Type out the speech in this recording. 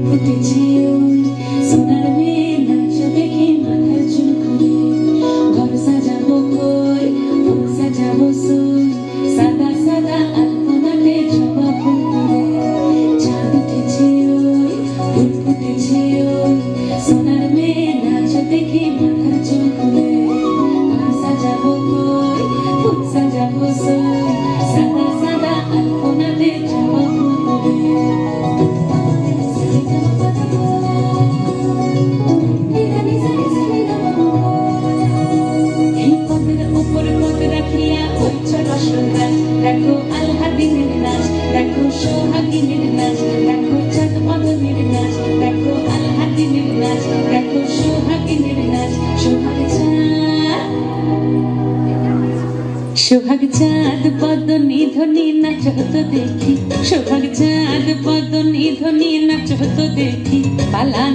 ফুটেছে ওই সোনার মেয়ে নাচ দেখে মাথার চুল খুলে ঘর সাজাবো কই ফুল সাজাবো সই সাদা সাদা আলপনাতে জবা ফুল তুলে চাঁদ উঠেছে ওই ফুল ফুটেছে ওই সোনার মেয়ে নাচ দেখে মাথার চুল খুলে ঘর সাজাবো কই ফুল সাজাবো সই সাদা সাদা আলপনাতে জবা ফুল তুলে দেখো আলহাদিনের নাচ দেখো সোহাগিনের নাচ দেখো চাঁদ মদনের নাচ দেখো আলহাদিনের নাচ দেখো সোহাগিনের নাচ সোহাগ চাঁদ পদ নিধনি নাচ হতো দেখি সোহাগ চাঁদ পদ নিধনি নাচ হতো দেখি পালা